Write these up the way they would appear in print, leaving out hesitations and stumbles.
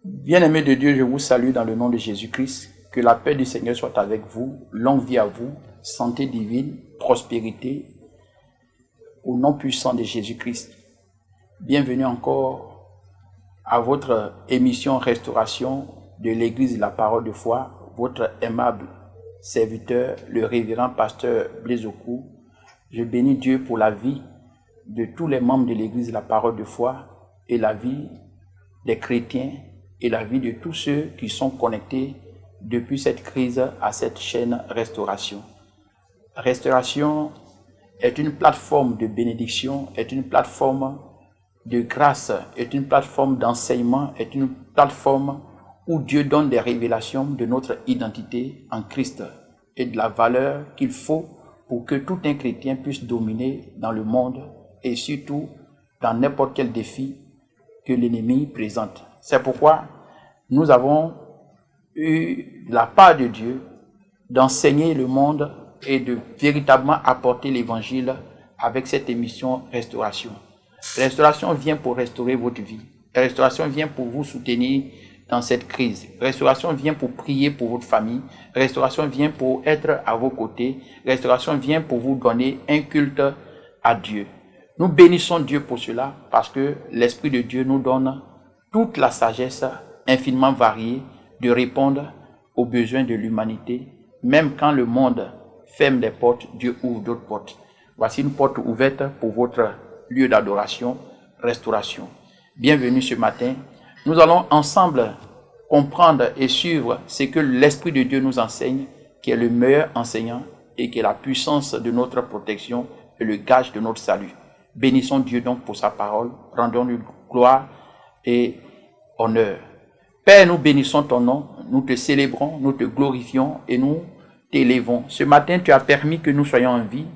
Bien-aimés de Dieu, je vous salue dans le nom de Jésus-Christ. Que la paix du Seigneur soit avec vous. Longue vie à vous, santé divine, prospérité, au nom puissant de Jésus-Christ. Bienvenue encore à votre émission Restauration de l'Église de la Parole de Foi. Votre aimable serviteur, le révérend pasteur Blaise Okou. Je bénis Dieu pour la vie de tous les membres de l'Église de la Parole de Foi et la vie des chrétiens et la vie de tous ceux qui sont connectés depuis cette crise à cette chaîne Restauration. Restauration est une plateforme de bénédiction, est une plateforme de grâce, est une plateforme d'enseignement, est une plateforme où Dieu donne des révélations de notre identité en Christ et de la valeur qu'il faut pour que tout un chrétien puisse dominer dans le monde et surtout dans n'importe quel défi que l'ennemi présente. C'est pourquoi nous avons eu la part de Dieu d'enseigner le monde et de véritablement apporter l'évangile avec cette émission Restauration. Restauration vient pour restaurer votre vie. Restauration vient pour vous soutenir dans cette crise. Restauration vient pour prier pour votre famille. Restauration vient pour être à vos côtés. Restauration vient pour vous donner un culte à Dieu. Nous bénissons Dieu pour cela parce que l'Esprit de Dieu nous donne toute la sagesse infiniment variée de répondre aux besoins de l'humanité. Même quand le monde ferme des portes, Dieu ouvre d'autres portes. Voici une porte ouverte pour votre lieu d'adoration, Restauration. Bienvenue ce matin. Nous allons ensemble comprendre et suivre ce que l'Esprit de Dieu nous enseigne, qui est le meilleur enseignant et qui est la puissance de notre protection et le gage de notre salut. Bénissons Dieu donc pour sa parole, rendons-lui gloire et honneur. Père, nous bénissons ton nom, nous te célébrons, nous te glorifions et nous t'élèvons. Ce matin, tu as permis que nous soyons en vie,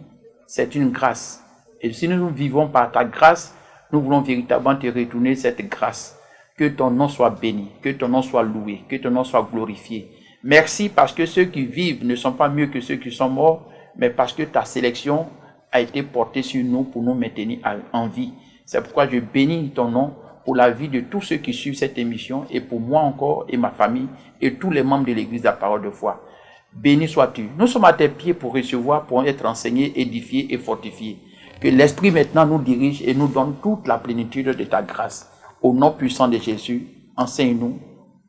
c'est une grâce. Et si nous vivons par ta grâce, nous voulons véritablement te retourner cette grâce. Que ton nom soit béni, que ton nom soit loué, que ton nom soit glorifié. Merci parce que ceux qui vivent ne sont pas mieux que ceux qui sont morts, mais parce que ta sélection a été portée sur nous pour nous maintenir en vie. C'est pourquoi je bénis ton nom pour la vie de tous ceux qui suivent cette émission et pour moi encore et ma famille et tous les membres de l'Église de la Parole de Foi. Béni sois-tu. Nous sommes à tes pieds pour recevoir, pour être enseignés, édifiés et fortifiés. Que l'Esprit maintenant nous dirige et nous donne toute la plénitude de ta grâce. Au nom puissant de Jésus, enseigne-nous,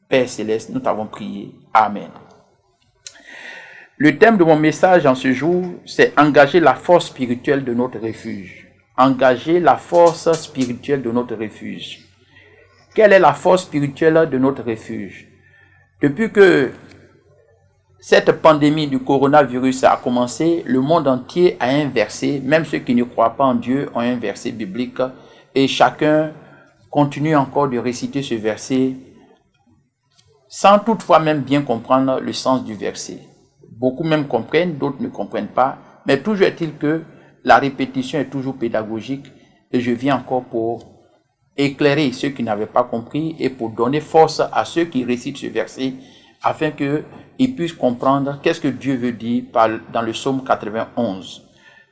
Père Céleste, nous t'avons prié. Amen. Le thème de mon message en ce jour, c'est engager la force spirituelle de notre refuge. Engager la force spirituelle de notre refuge. Quelle est la force spirituelle de notre refuge? Depuis que cette pandémie du coronavirus a commencé, le monde entier a un verset, même ceux qui ne croient pas en Dieu ont un verset biblique, et chacun continue encore de réciter ce verset sans toutefois même bien comprendre le sens du verset. Beaucoup même comprennent, d'autres ne comprennent pas, mais toujours est-il que la répétition est toujours pédagogique et je viens encore pour éclairer ceux qui n'avaient pas compris et pour donner force à ceux qui récitent ce verset afin qu'ils puissent comprendre qu'est-ce que Dieu veut dire dans le psaume 91.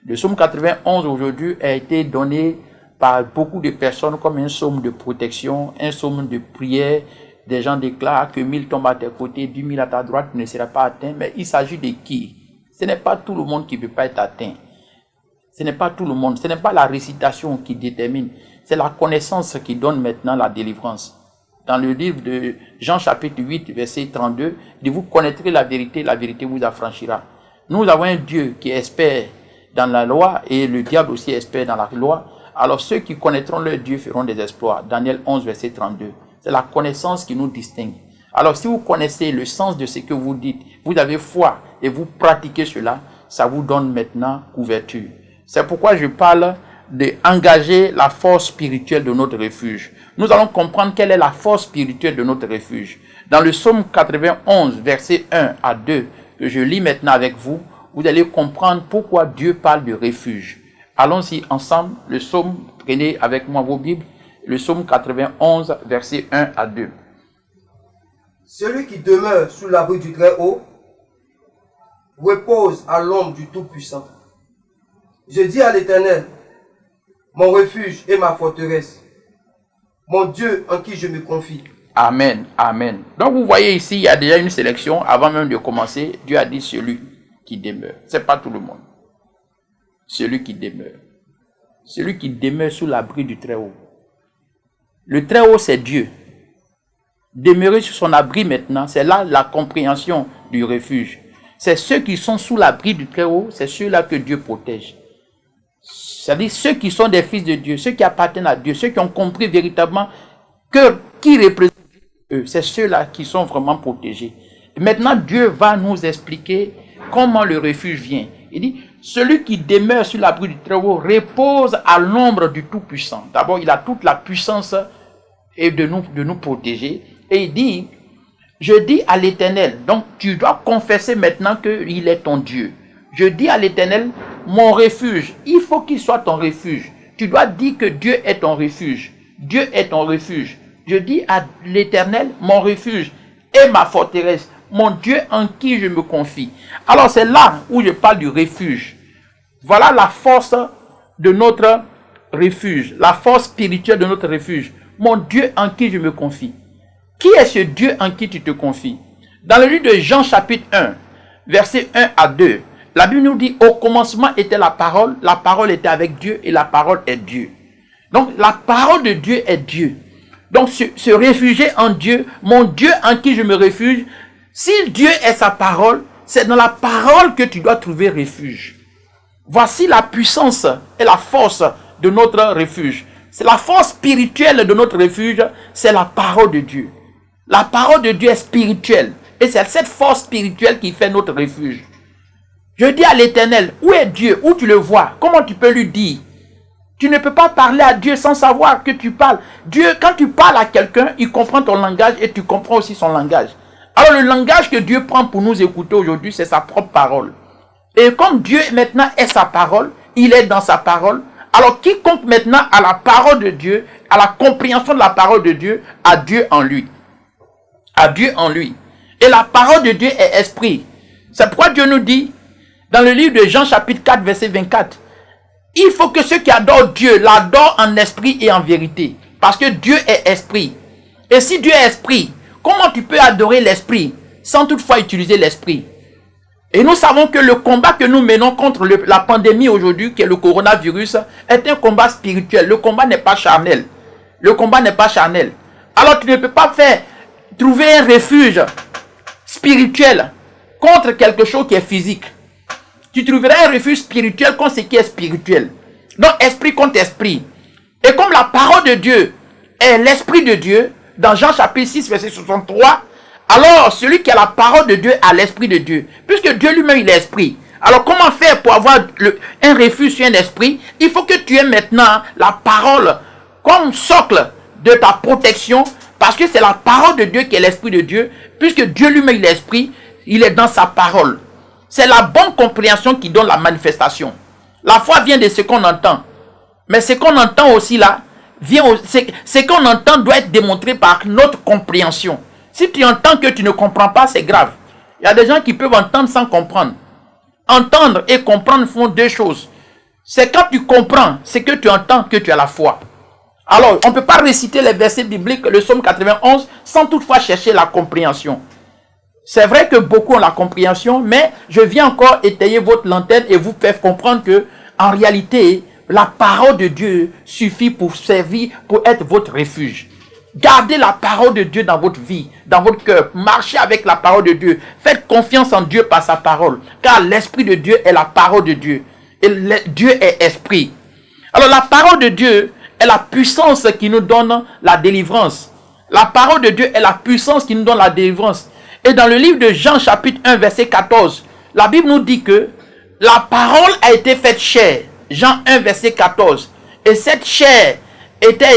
Le psaume 91 aujourd'hui a été donné par beaucoup de personnes comme un psaume de protection, un psaume de prière. Des gens déclarent que 1000 tombent à tes côtés, 10 000 à ta droite, tu ne seras pas atteint. Mais il s'agit de qui? Ce n'est pas tout le monde qui ne peut pas être atteint. Ce n'est pas tout le monde. Ce n'est pas la récitation qui détermine. C'est la connaissance qui donne maintenant la délivrance. Dans le livre de Jean chapitre 8, verset 32, « Vous connaîtrez la vérité vous affranchira ». Nous avons un Dieu qui est expert dans la loi et le diable aussi est expert dans la loi. Alors ceux qui connaîtront leur Dieu feront des exploits. Daniel 11, verset 32. C'est la connaissance qui nous distingue. Alors si vous connaissez le sens de ce que vous dites, vous avez foi et vous pratiquez cela, ça vous donne maintenant couverture. C'est pourquoi je parle d'engager la force spirituelle de notre refuge. Nous allons comprendre quelle est la force spirituelle de notre refuge. Dans le psaume 91, verset 1 à 2, que je lis maintenant avec vous, vous allez comprendre pourquoi Dieu parle de refuge. Allons-y ensemble, le psaume, prenez avec moi vos Bibles, le psaume 91, verset 1 à 2. Celui qui demeure sous l'abri du Très-Haut repose à l'ombre du Tout-Puissant. Je dis à l'Éternel, mon refuge et ma forteresse, mon Dieu en qui je me confie. Amen, amen. Donc vous voyez ici, il y a déjà une sélection. Avant même de commencer, Dieu a dit celui qui demeure. Ce n'est pas tout le monde. Celui qui demeure. Celui qui demeure sous l'abri du Très-Haut. Le Très-Haut, c'est Dieu. Demeurer sur son abri maintenant, c'est là la compréhension du refuge. C'est ceux qui sont sous l'abri du Très-Haut, c'est ceux-là que Dieu protège. C'est-à-dire ceux qui sont des fils de Dieu, ceux qui appartiennent à Dieu, ceux qui ont compris véritablement qui représente eux, c'est ceux-là qui sont vraiment protégés. Et maintenant, Dieu va nous expliquer comment le refuge vient. Il dit, celui qui demeure sur l'abri du Très-Haut repose à l'ombre du Tout-Puissant. D'abord, il a toute la puissance de nous protéger. Et il dit, je dis à l'Éternel, donc tu dois confesser maintenant qu'il est ton Dieu. Je dis à l'Éternel, mon refuge, il faut qu'il soit ton refuge. Tu dois dire que Dieu est ton refuge. Dieu est ton refuge. Je dis à l'Éternel, mon refuge et ma forteresse, mon Dieu en qui je me confie. Alors c'est là où je parle du refuge. Voilà la force de notre refuge, la force spirituelle de notre refuge. Mon Dieu en qui je me confie. Qui est ce Dieu en qui tu te confies? Dans le livre de Jean chapitre 1, versets 1 à 2, la Bible nous dit, au commencement était la parole était avec Dieu et la parole est Dieu. Donc la parole de Dieu est Dieu. Donc se réfugier en Dieu, mon Dieu en qui je me réfugie, si Dieu est sa parole, c'est dans la parole que tu dois trouver refuge. Voici la puissance et la force de notre refuge. C'est la force spirituelle de notre refuge, c'est la parole de Dieu. La parole de Dieu est spirituelle. Et c'est cette force spirituelle qui fait notre refuge. Je dis à l'Éternel, où est Dieu? Où tu le vois? Comment tu peux lui dire? Tu ne peux pas parler à Dieu sans savoir que tu parles. Dieu, quand tu parles à quelqu'un, il comprend ton langage et tu comprends aussi son langage. Alors le langage que Dieu prend pour nous écouter aujourd'hui, c'est sa propre parole. Et comme Dieu maintenant est sa parole, il est dans sa parole. Alors quiconque maintenant a la parole de Dieu, a la compréhension de la parole de Dieu, a Dieu en lui. A Dieu en lui. Et la parole de Dieu est esprit. C'est pourquoi Dieu nous dit, dans le livre de Jean chapitre 4, verset 24, il faut que ceux qui adorent Dieu l'adorent en esprit et en vérité. Parce que Dieu est esprit. Et si Dieu est esprit, comment tu peux adorer l'esprit sans toutefois utiliser l'esprit? Et nous savons que le combat que nous menons contre la pandémie aujourd'hui, qui est le coronavirus, est un combat spirituel. Le combat n'est pas charnel. Le combat n'est pas charnel. Alors tu ne peux pas trouver un refuge spirituel contre quelque chose qui est physique. Tu trouveras un refuge spirituel contre ce qui est spirituel. Donc esprit contre esprit. Et comme la parole de Dieu est l'esprit de Dieu, dans Jean chapitre 6, verset 63, alors celui qui a la parole de Dieu a l'esprit de Dieu. Puisque Dieu lui-même il est esprit. Alors comment faire pour avoir un refuge sur un esprit? Il faut que tu aies maintenant la parole comme socle de ta protection. Parce que c'est la parole de Dieu qui est l'esprit de Dieu. Puisque Dieu lui-même il est esprit, il est dans sa parole. C'est la bonne compréhension qui donne la manifestation. La foi vient de ce qu'on entend. Mais ce qu'on entend aussi là, ce qu'on entend doit être démontré par notre compréhension. Si tu entends que tu ne comprends pas, c'est grave. Il y a des gens qui peuvent entendre sans comprendre. Entendre et comprendre font deux choses. C'est quand tu comprends, c'est que tu entends que tu as la foi. Alors, on ne peut pas réciter les versets bibliques, le psaume 91, sans toutefois chercher la compréhension. C'est vrai que beaucoup ont la compréhension, mais je viens encore étayer votre lanterne et vous faire comprendre que, en réalité, la parole de Dieu suffit pour servir, pour être votre refuge. Gardez la parole de Dieu dans votre vie, dans votre cœur. Marchez avec la parole de Dieu. Faites confiance en Dieu par sa parole, car l'esprit de Dieu est la parole de Dieu. Et Dieu est esprit. Alors la parole de Dieu est la puissance qui nous donne la délivrance. La parole de Dieu est la puissance qui nous donne la délivrance. Et dans le livre de Jean chapitre 1 verset 14, la Bible nous dit que la parole a été faite chair. Jean 1 verset 14. Et cette chair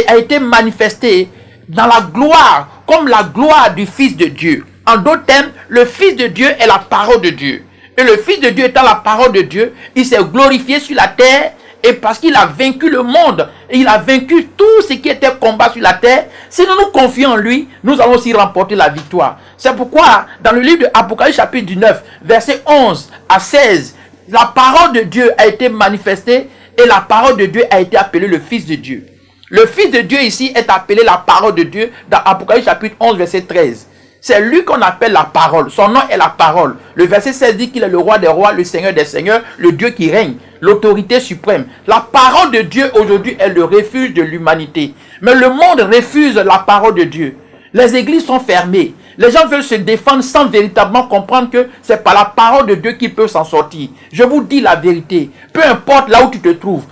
a été manifestée dans la gloire, comme la gloire du Fils de Dieu. En d'autres termes, le Fils de Dieu est la parole de Dieu. Et le Fils de Dieu étant la parole de Dieu, il s'est glorifié sur la terre. Et parce qu'il a vaincu le monde, et il a vaincu tout ce qui était combat sur la terre, si nous nous confions en lui, nous allons aussi remporter la victoire. C'est pourquoi, dans le livre de Apocalypse chapitre 19, versets 11 à 16, la parole de Dieu a été manifestée et la parole de Dieu a été appelée le Fils de Dieu. Le Fils de Dieu ici est appelé la parole de Dieu dans Apocalypse chapitre 11, verset 13. C'est lui qu'on appelle la parole. Son nom est la parole. Le verset 16 dit qu'il est le roi des rois, le seigneur des seigneurs, le Dieu qui règne, l'autorité suprême. La parole de Dieu aujourd'hui est le refuge de l'humanité. Mais le monde refuse la parole de Dieu. Les églises sont fermées. Les gens veulent se défendre sans véritablement comprendre que c'est par la parole de Dieu qu'ils peuvent s'en sortir. Je vous dis la vérité. Peu importe là où tu te trouves.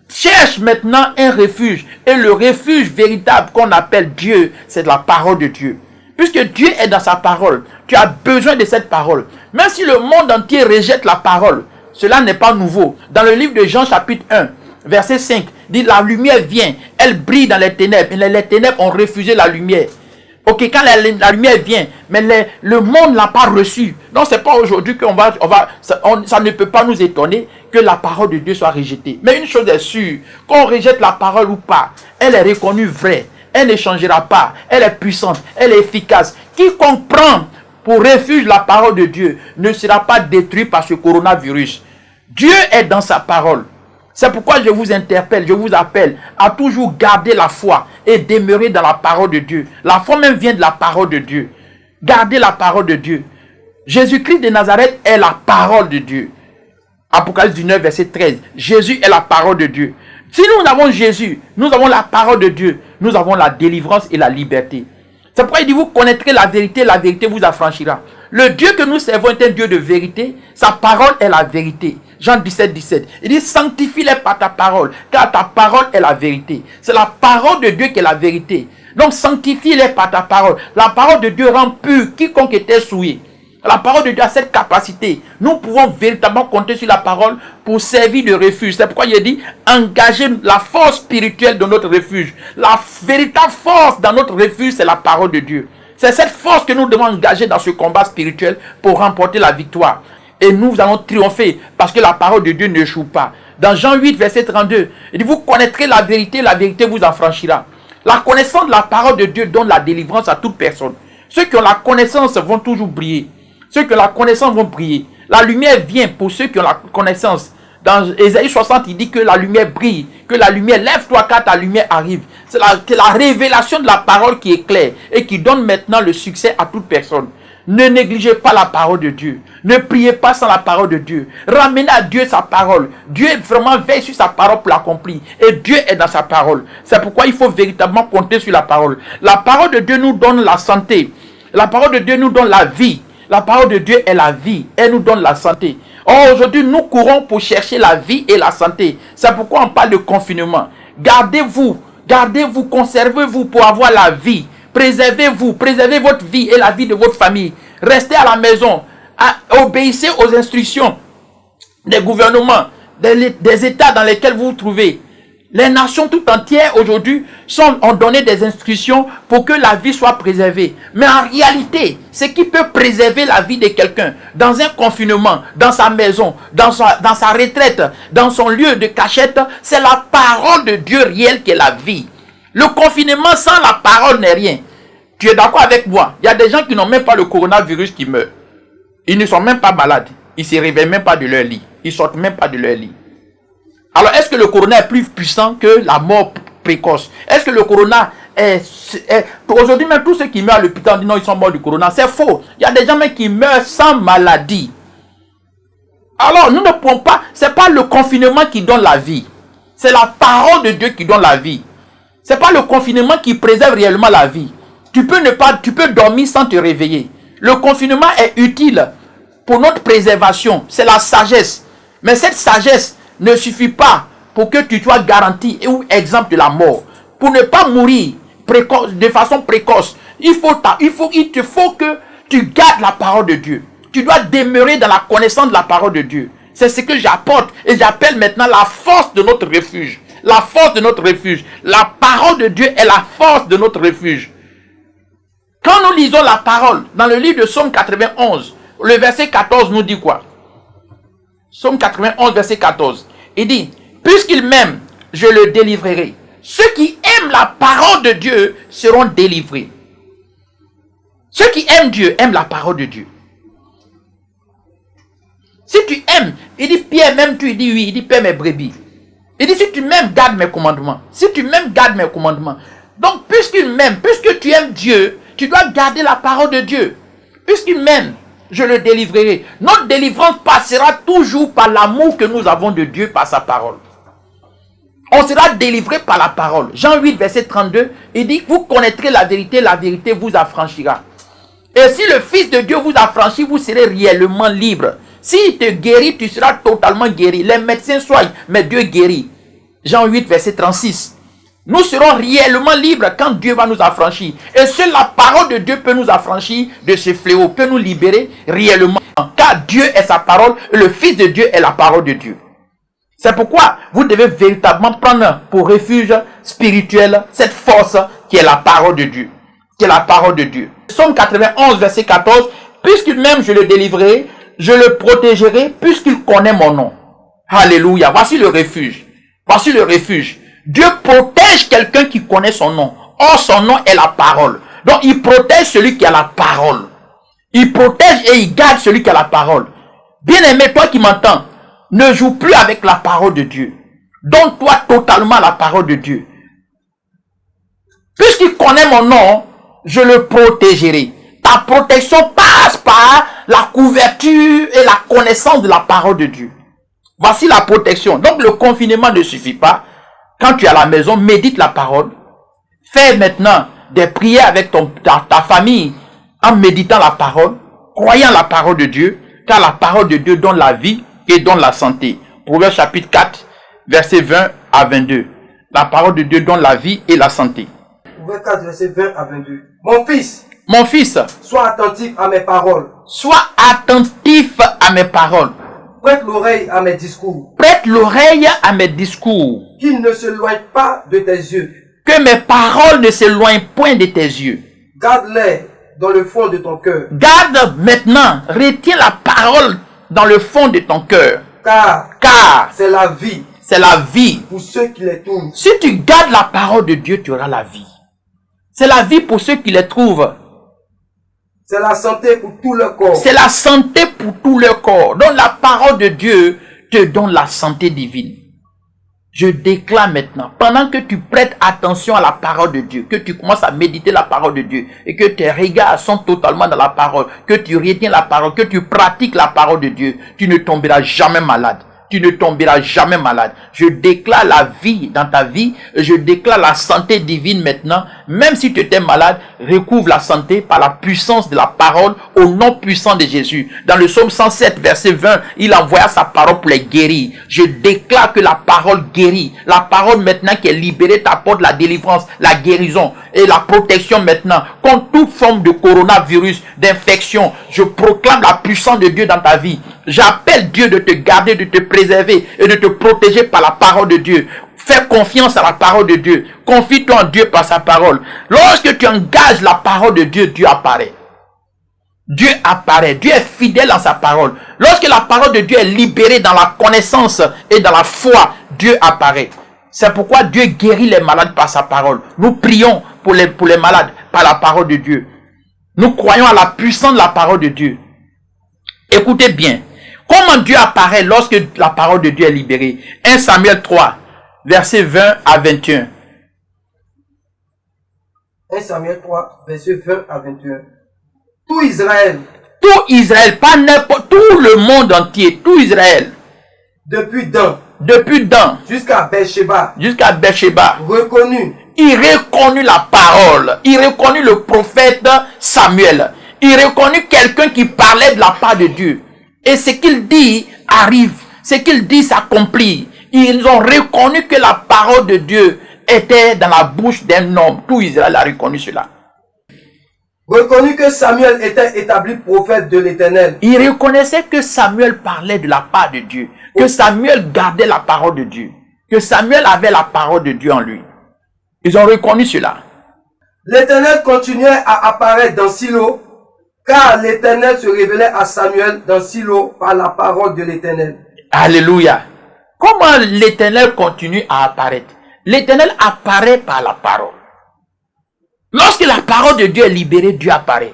Cherche maintenant un refuge. Et le refuge véritable qu'on appelle Dieu, c'est de la parole de Dieu. Puisque Dieu est dans sa parole, tu as besoin de cette parole. Même si le monde entier rejette la parole, cela n'est pas nouveau. Dans le livre de Jean chapitre 1, verset 5, dit la lumière vient, elle brille dans les ténèbres. Et les ténèbres ont refusé la lumière. Ok, quand la lumière vient, mais le monde ne l'a pas reçue. Donc c'est pas aujourd'hui qu'on ça ne peut pas nous étonner que la parole de Dieu soit rejetée. Mais une chose est sûre, qu'on rejette la parole ou pas, elle est reconnue vraie. Elle ne changera pas. Elle est puissante. Elle est efficace. Quiconque prend pour refuge la parole de Dieu ne sera pas détruit par ce coronavirus. Dieu est dans sa parole. C'est pourquoi je vous interpelle, je vous appelle à toujours garder la foi et demeurer dans la parole de Dieu. La foi même vient de la parole de Dieu. Gardez la parole de Dieu. Jésus-Christ de Nazareth est la parole de Dieu. Apocalypse 19, verset 13. Jésus est la parole de Dieu. Si nous avons Jésus, nous avons la parole de Dieu, nous avons la délivrance et la liberté. C'est pourquoi il dit, vous connaîtrez la vérité vous affranchira. Le Dieu que nous servons est un Dieu de vérité, sa parole est la vérité. Jean 17, 17. Il dit, sanctifie-les par ta parole, car ta parole est la vérité. C'est la parole de Dieu qui est la vérité. Donc sanctifie-les par ta parole. La parole de Dieu rend pur quiconque était souillé. La parole de Dieu a cette capacité. Nous pouvons véritablement compter sur la parole pour servir de refuge. C'est pourquoi il dit, engager la force spirituelle de notre refuge. La véritable force dans notre refuge, c'est la parole de Dieu. C'est cette force que nous devons engager dans ce combat spirituel pour remporter la victoire. Et nous allons triompher parce que la parole de Dieu n'échoue pas. Dans Jean 8, verset 32, il dit, vous connaîtrez la vérité vous affranchira. La connaissance de la parole de Dieu donne la délivrance à toute personne. Ceux qui ont la connaissance vont toujours briller. Ceux qui ont la connaissance vont briller. La lumière vient pour ceux qui ont la connaissance. Dans Ésaïe 60, il dit que la lumière brille. Que la lumière, lève-toi car ta lumière arrive. C'est la révélation de la parole qui est claire et qui donne maintenant le succès à toute personne. Ne négligez pas la parole de Dieu. Ne priez pas sans la parole de Dieu. Ramenez à Dieu sa parole. Dieu vraiment veille sur sa parole pour l'accomplir. Et Dieu est dans sa parole. C'est pourquoi il faut véritablement compter sur la parole. La parole de Dieu nous donne la santé. La parole de Dieu nous donne la vie. La parole de Dieu est la vie. Elle nous donne la santé. Or, aujourd'hui, nous courons pour chercher la vie et la santé. C'est pourquoi on parle de confinement. Gardez-vous, conservez-vous pour avoir la vie. Préservez-vous, préservez votre vie et la vie de votre famille. Restez à la maison. Obéissez aux instructions des gouvernements, des États dans lesquels vous vous trouvez. Les nations tout entières aujourd'hui ont donné des instructions pour que la vie soit préservée. Mais en réalité, ce qui peut préserver la vie de quelqu'un dans un confinement, dans sa maison, dans sa retraite, dans son lieu de cachette, c'est la parole de Dieu réelle qui est la vie. Le confinement sans la parole n'est rien. Tu es d'accord avec moi? Il y a des gens qui n'ont même pas le coronavirus qui meurent. Ils ne sont même pas malades. Ils ne se réveillent même pas de leur lit. Ils ne sortent même pas de leur lit. Alors, est-ce que le corona est plus puissant que la mort précoce? Est-ce que le corona aujourd'hui, même tous ceux qui meurent à l'hôpital disent non, ils sont morts du corona. C'est faux. Il y a des gens même qui meurent sans maladie. Alors, nous ne pouvons pas... Ce n'est pas le confinement qui donne la vie. C'est la parole de Dieu qui donne la vie. Ce n'est pas le confinement qui préserve réellement la vie. Tu peux dormir sans te réveiller. Le confinement est utile pour notre préservation. C'est la sagesse. Mais cette sagesse ne suffit pas pour que tu sois garanti ou exemple de la mort. Pour ne pas mourir de façon précoce, il te faut que tu gardes la parole de Dieu. Tu dois demeurer dans la connaissance de la parole de Dieu. C'est ce que j'apporte et j'appelle maintenant la force de notre refuge. La force de notre refuge. La parole de Dieu est la force de notre refuge. Quand nous lisons la parole dans le livre de Psaume 91, le verset 14 nous dit quoi? Psaume 91, verset 14. Il dit, puisqu'il m'aime, je le délivrerai. Ceux qui aiment la parole de Dieu seront délivrés. Ceux qui aiment Dieu aiment la parole de Dieu. Si tu aimes, il dit, Pierre, m'aimes-tu? Il dit oui, il dit, paie mes brebis. Il dit, si tu m'aimes, garde mes commandements. Si tu m'aimes, garde mes commandements. Donc, puisqu'il m'aime, puisque tu aimes Dieu, tu dois garder la parole de Dieu. Puisqu'il m'aime, je le délivrerai. Notre délivrance passera toujours par l'amour que nous avons de Dieu, par sa parole. On sera délivré par la parole. Jean 8, verset 32, il dit, vous connaîtrez la vérité vous affranchira. Et si le Fils de Dieu vous affranchit, vous serez réellement libre. S'il te guérit, tu seras totalement guéri. Les médecins soignent, mais Dieu guérit. Jean 8, verset 36. Nous serons réellement libres quand Dieu va nous affranchir. Et seule la parole de Dieu peut nous affranchir de ce fléau, peut nous libérer réellement. Car Dieu est sa parole et le Fils de Dieu est la parole de Dieu. C'est pourquoi vous devez véritablement prendre pour refuge spirituel cette force qui est la parole de Dieu. Qui est la parole de Dieu. Psaume 91, verset 14. Puisqu'il m'aime, je le délivrerai, je le protégerai, puisqu'il connaît mon nom. Alléluia. Voici le refuge. Voici le refuge. Dieu protège quelqu'un qui connaît son nom. Or, son nom est la parole. Donc, il protège celui qui a la parole. Il protège et il garde celui qui a la parole. Bien-aimé, toi qui m'entends, ne joue plus avec la parole de Dieu. Donne-toi totalement la parole de Dieu. Puisqu'il connaît mon nom, je le protégerai. Ta protection passe par la couverture et la connaissance de la parole de Dieu. Voici la protection. Donc le confinement ne suffit pas. Quand tu es à la maison, médite la parole. Fais maintenant des prières avec ta famille en méditant la parole, croyant la parole de Dieu, car la parole de Dieu donne la vie et donne la santé. Proverbe chapitre 4, verset 20 à 22. La parole de Dieu donne la vie et la santé. Proverbe 4, verset 20 à 22. Mon fils, sois attentif à mes paroles. Sois attentif à mes paroles. Prête l'oreille à mes discours. Prête l'oreille à mes discours. Qu'ils ne s'éloignent pas de tes yeux. Que mes paroles ne s'éloignent point de tes yeux. Garde-les dans le fond de ton cœur. Garde maintenant, retiens la parole dans le fond de ton cœur. Car c'est la vie. C'est la vie. Pour ceux qui les trouvent. Si tu gardes la parole de Dieu, tu auras la vie. C'est la vie pour ceux qui les trouvent. C'est la santé pour tout le corps. C'est la santé pour tout le corps. Donc la parole de Dieu te donne la santé divine. Je déclare maintenant, pendant que tu prêtes attention à la parole de Dieu, que tu commences à méditer la parole de Dieu, et que tes regards sont totalement dans la parole, que tu retiens la parole, que tu pratiques la parole de Dieu, tu ne tomberas jamais malade. Tu ne tomberas jamais malade. Je déclare la vie dans ta vie. Je déclare la santé divine maintenant. Même si tu étais malade, recouvre la santé par la puissance de la parole au nom puissant de Jésus. Dans le psaume 107, verset 20, il envoya sa parole pour les guérir. Je déclare que la parole guérit. La parole maintenant qui est libérée t'apporte la délivrance, la guérison et la protection maintenant. Contre toute forme de coronavirus, d'infection, je proclame la puissance de Dieu dans ta vie. J'appelle Dieu de te garder, de te préserver et de te protéger par la parole de Dieu. Fais confiance à la parole de Dieu. Confie-toi en Dieu par sa parole. Lorsque tu engages la parole de Dieu, Dieu apparaît. Dieu apparaît. Dieu est fidèle en sa parole. Lorsque la parole de Dieu est libérée dans la connaissance et dans la foi, Dieu apparaît. C'est pourquoi Dieu guérit les malades par sa parole. Nous prions pour les malades par la parole de Dieu. Nous croyons à la puissance de la parole de Dieu. Écoutez bien. Comment Dieu apparaît lorsque la parole de Dieu est libérée? 1 Samuel 3, verset 20 à 21. 1 Samuel 3, verset 20 à 21. Tout Israël, pas n'importe, tout le monde entier, tout Israël. Depuis Dan. Jusqu'à Beersheba. Reconnu. Il reconnut la parole. Il reconnut le prophète Samuel. Il reconnut quelqu'un qui parlait de la part de Dieu. Et ce qu'il dit arrive. Ce qu'il dit s'accomplit. Ils ont reconnu que la parole de Dieu était dans la bouche d'un homme. Tout Israël a reconnu cela. Reconnu que Samuel était établi prophète de l'Éternel. Il reconnaissait que Samuel parlait de la part de Dieu. Que Samuel gardait la parole de Dieu. Que Samuel avait la parole de Dieu en lui. Ils ont reconnu cela. L'Éternel continuait à apparaître dans Silo. Car l'Éternel se révélait à Samuel dans Silo par la parole de l'Éternel. Alléluia. Comment l'Éternel continue à apparaître? L'Éternel apparaît par la parole. Lorsque la parole de Dieu est libérée, Dieu apparaît.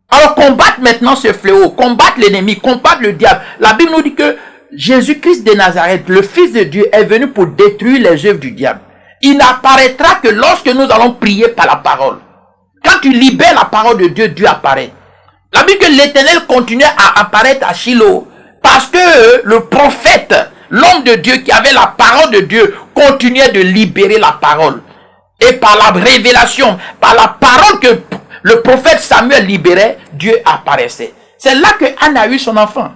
Alors combattre maintenant ce fléau, combattre l'ennemi, combattre le diable. La Bible nous dit que Jésus-Christ de Nazareth, le Fils de Dieu, est venu pour détruire les œuvres du diable. Il n'apparaîtra que lorsque nous allons prier par la parole. Quand tu libères la parole de Dieu, Dieu apparaît. La Bible que l'Éternel continuait à apparaître à Shiloh parce que le prophète, l'homme de Dieu qui avait la parole de Dieu, continuait de libérer la parole. Et par la révélation, par la parole que le prophète Samuel libérait, Dieu apparaissait. C'est là que Anne a eu son enfant.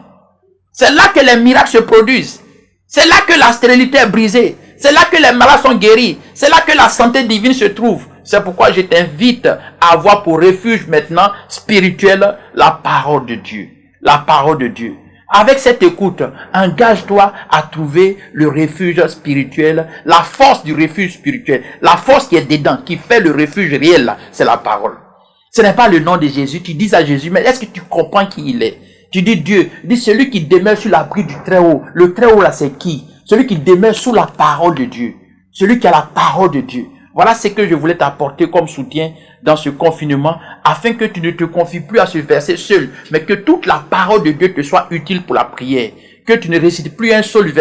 C'est là que les miracles se produisent. C'est là que la stérilité est brisée. C'est là que les malades sont guéris. C'est là que la santé divine se trouve. C'est pourquoi je t'invite à avoir pour refuge maintenant spirituel la parole de Dieu. La parole de Dieu. Avec cette écoute, engage-toi à trouver le refuge spirituel, la force du refuge spirituel, la force qui est dedans, qui fait le refuge réel, c'est la parole. Ce n'est pas le nom de Jésus. Tu dis à Jésus, mais est-ce que tu comprends qui il est? Tu dis Dieu, dis celui qui demeure sur l'abri du Très-Haut. Le Très-Haut là, c'est qui? Celui qui demeure sous la parole de Dieu. Celui qui a la parole de Dieu. Voilà ce que je voulais t'apporter comme soutien dans ce confinement, afin que tu ne te confies plus à ce verset seul, mais que toute la parole de Dieu te soit utile pour la prière. Que tu ne récites plus un seul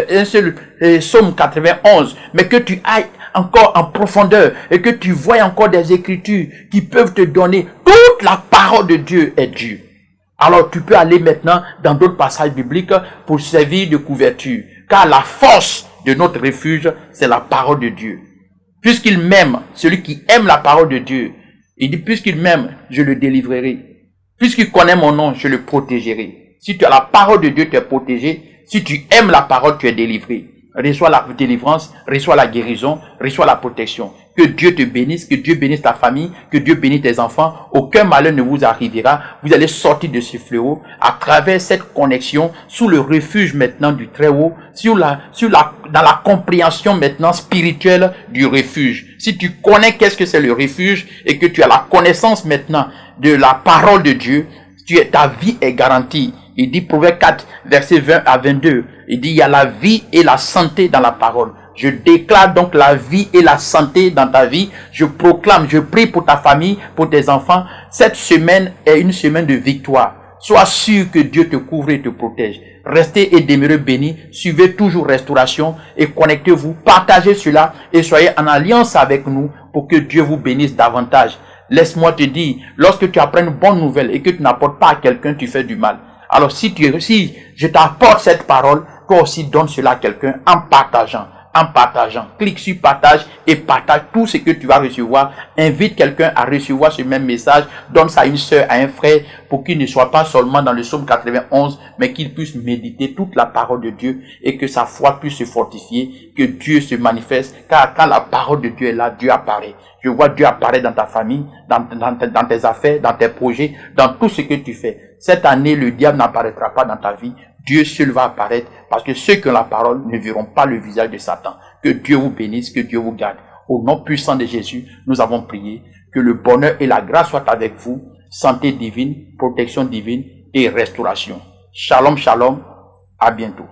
psaume 91, mais que tu ailles encore en profondeur et que tu vois encore des écritures qui peuvent te donner. Toute la parole de Dieu est Dieu. Alors tu peux aller maintenant dans d'autres passages bibliques pour servir de couverture. Car la force de notre refuge, c'est la parole de Dieu. Puisqu'il m'aime, celui qui aime la parole de Dieu, il dit, puisqu'il m'aime, je le délivrerai. Puisqu'il connaît mon nom, je le protégerai. Si tu as la parole de Dieu, tu es protégé. Si tu aimes la parole, tu es délivré. Reçois la délivrance, reçois la guérison, reçois la protection. Que Dieu te bénisse, que Dieu bénisse ta famille, que Dieu bénisse tes enfants. Aucun malheur ne vous arrivera. Vous allez sortir de ce fléau à travers cette connexion sous le refuge maintenant du Très-Haut, dans la compréhension maintenant spirituelle du refuge. Si tu connais qu'est-ce que c'est le refuge et que tu as la connaissance maintenant de la parole de Dieu, ta vie est garantie. Il dit, Proverbe 4, versets 20 à 22, il dit, il y a la vie et la santé dans la parole. Je déclare donc la vie et la santé dans ta vie. Je proclame, je prie pour ta famille, pour tes enfants. Cette semaine est une semaine de victoire. Sois sûr que Dieu te couvre et te protège. Restez et demeurez bénis. Suivez toujours Restauration et connectez-vous. Partagez cela et soyez en alliance avec nous pour que Dieu vous bénisse davantage. Laisse-moi te dire, lorsque tu apprends une bonne nouvelle et que tu n'apportes pas à quelqu'un, tu fais du mal. Alors si je t'apporte cette parole, toi aussi donne cela à quelqu'un en partageant. Clique sur partage et partage tout ce que tu vas recevoir. Invite quelqu'un à recevoir ce même message. Donne ça à une sœur, à un frère, pour qu'il ne soit pas seulement dans le psaume 91, mais qu'il puisse méditer toute la parole de Dieu et que sa foi puisse se fortifier, que Dieu se manifeste. Car quand la parole de Dieu est là, Dieu apparaît. Je vois Dieu apparaître dans ta famille, dans tes affaires, dans tes projets, dans tout ce que tu fais. Cette année, le diable n'apparaîtra pas dans ta vie. Dieu seul va apparaître parce que ceux qui ont la parole ne verront pas le visage de Satan. Que Dieu vous bénisse, que Dieu vous garde. Au nom puissant de Jésus, nous avons prié. Que le bonheur et la grâce soient avec vous. Santé divine, protection divine et restauration. Shalom, shalom. À bientôt.